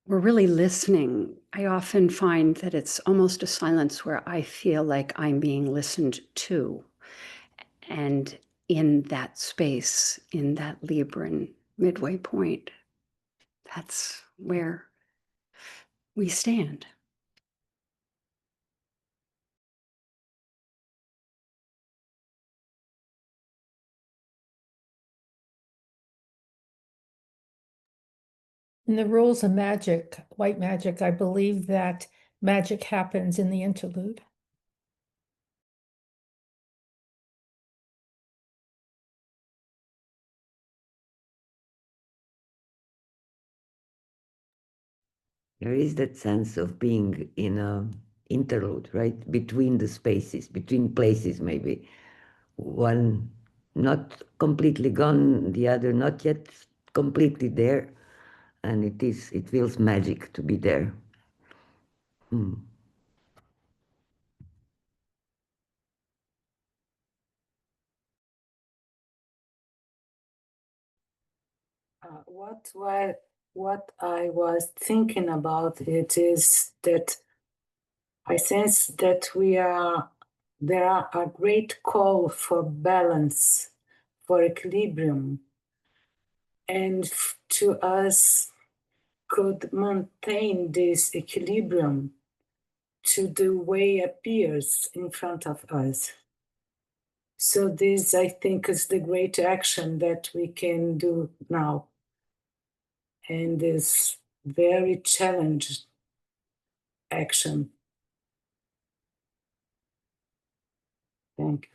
we're really listening. I often find that it's almost a silence where I feel like I'm being listened to. And in that space, in that Libran midway point, that's where we stand. In the rules of magic, white magic, I believe that magic happens in the interlude. There is that sense of being in a interlude, right? Between the spaces, between places, maybe. One not completely gone, the other not yet completely there. And it feels magic to be there. What I was thinking about it is that I sense that there are a great call for balance, for equilibrium, and to us could maintain this equilibrium to the way appears in front of us. So this, I think, is the great action that we can do now, and this very challenged action. Thank you.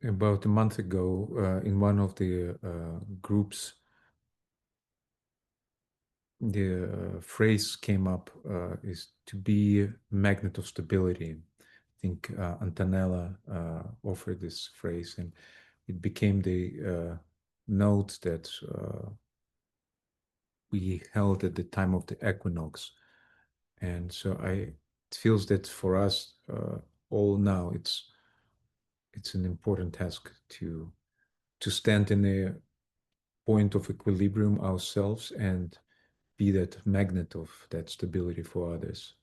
About a month ago, in one of the groups, the phrase came up is to be a magnet of stability. I think Antonella offered this phrase, and it became the note that we held at the time of the equinox. And so it feels that for us all now, it's an important task to stand in a point of equilibrium ourselves and be that magnet of that stability for others.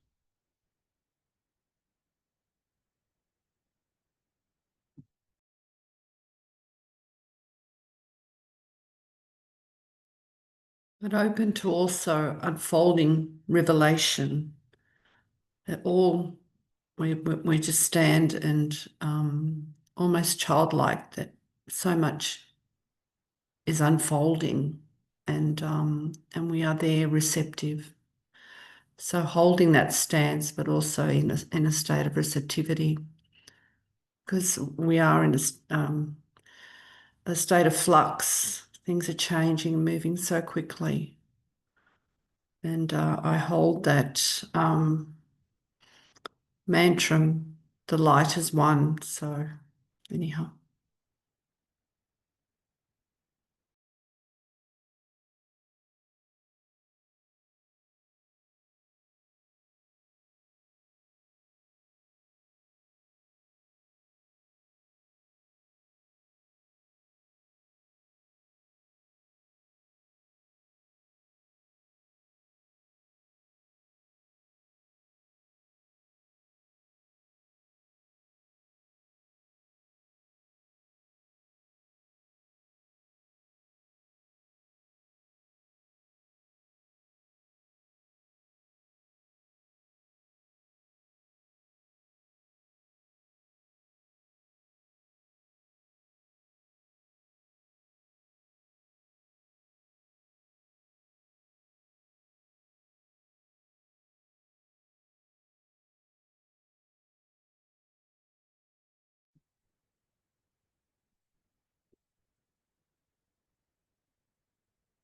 But open to also unfolding revelation, that all we just stand and almost childlike, that so much is unfolding, and we are there receptive. So holding that stance, but also in a state of receptivity. because we are in a state of flux. Things are changing, moving so quickly. And I hold that mantra, the light is one. So anyhow.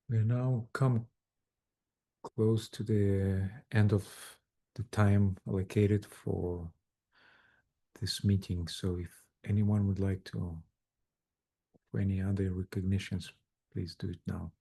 We now come close to the end of the time allocated for this meeting. So if anyone would like to, for any other recognitions, please do it now.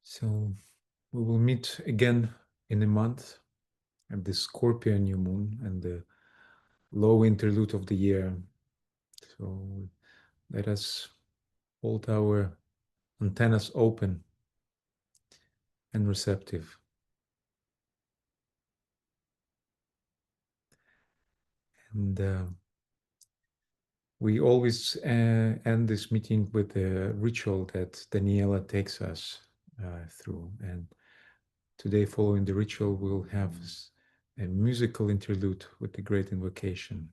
So we will meet again in a month at the Scorpio new moon and the low interlude of the year. So let us hold our antennas open and receptive. And we always end this meeting with a ritual that Daniela takes us through. And today, following the ritual, we'll have a musical interlude with the Great Invocation.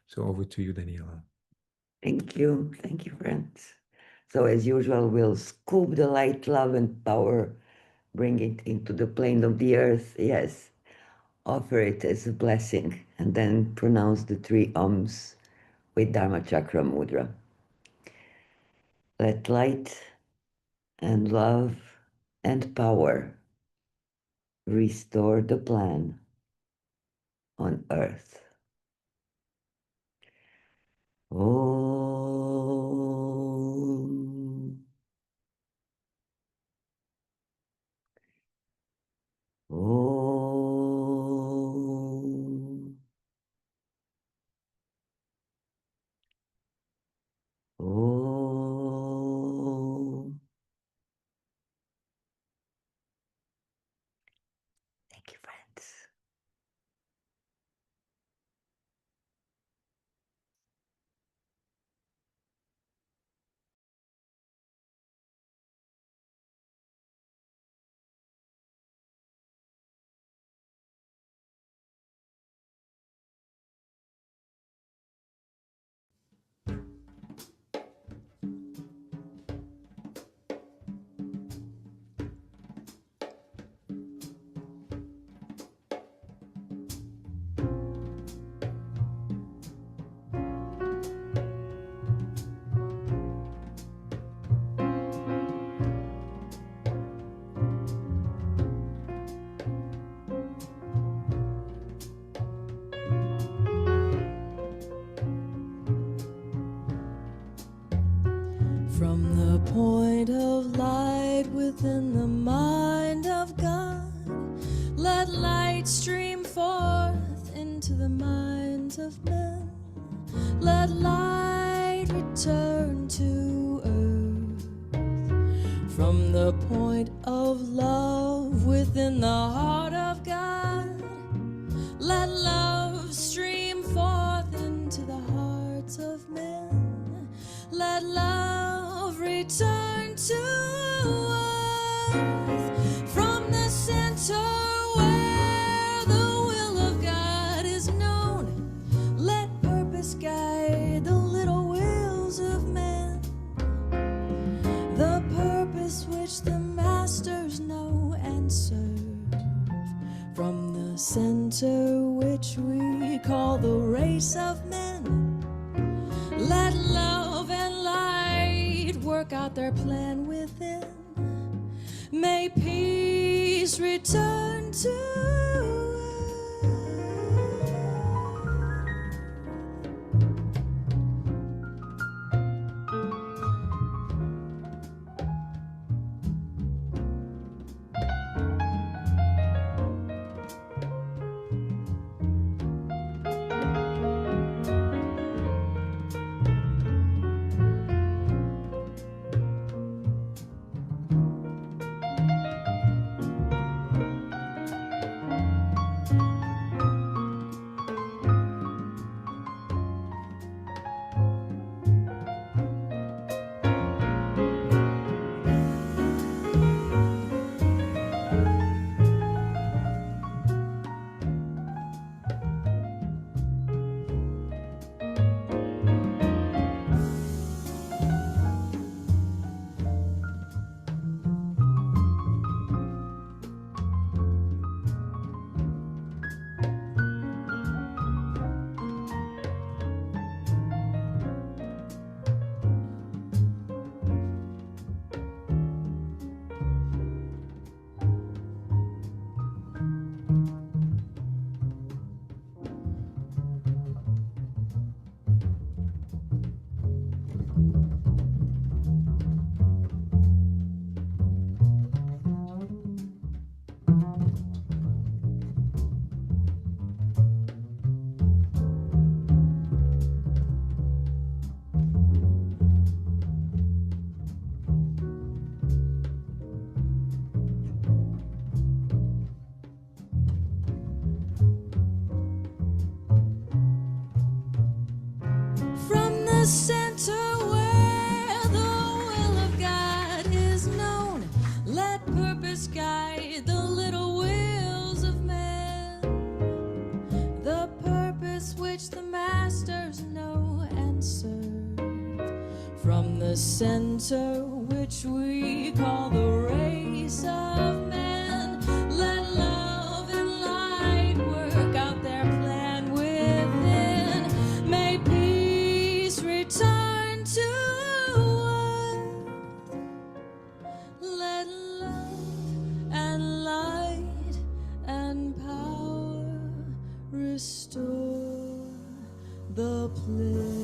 So over to you, Daniela. Thank you, friends. So as usual, we'll scoop the light, love, and power, bring it into the plane of the earth, yes, offer it as a blessing, and then pronounce the 3 Ums with Dharma Chakra Mudra. Let light and love and power restore the plan on earth. Om. Om. Om. Thank you, friends. From the point of light within the mind of God, let light stream forth into the minds of men. Let light return to earth. From the point of love within the heart of God, let love stream forth into the hearts of men. let love return to earth from the center where the will of God is known. Let purpose guide the little wills of men, the purpose which the masters know and serve. From the center which we call the race of men, let love and light work out their plan within. May peace return to earth. From the center where the will of God is known, let purpose guide the little wills of men, the purpose which the masters know and serve. From the center which we call the race of men, let love and light work out their plan within. May peace return to earth. Let love and light and power restore the place.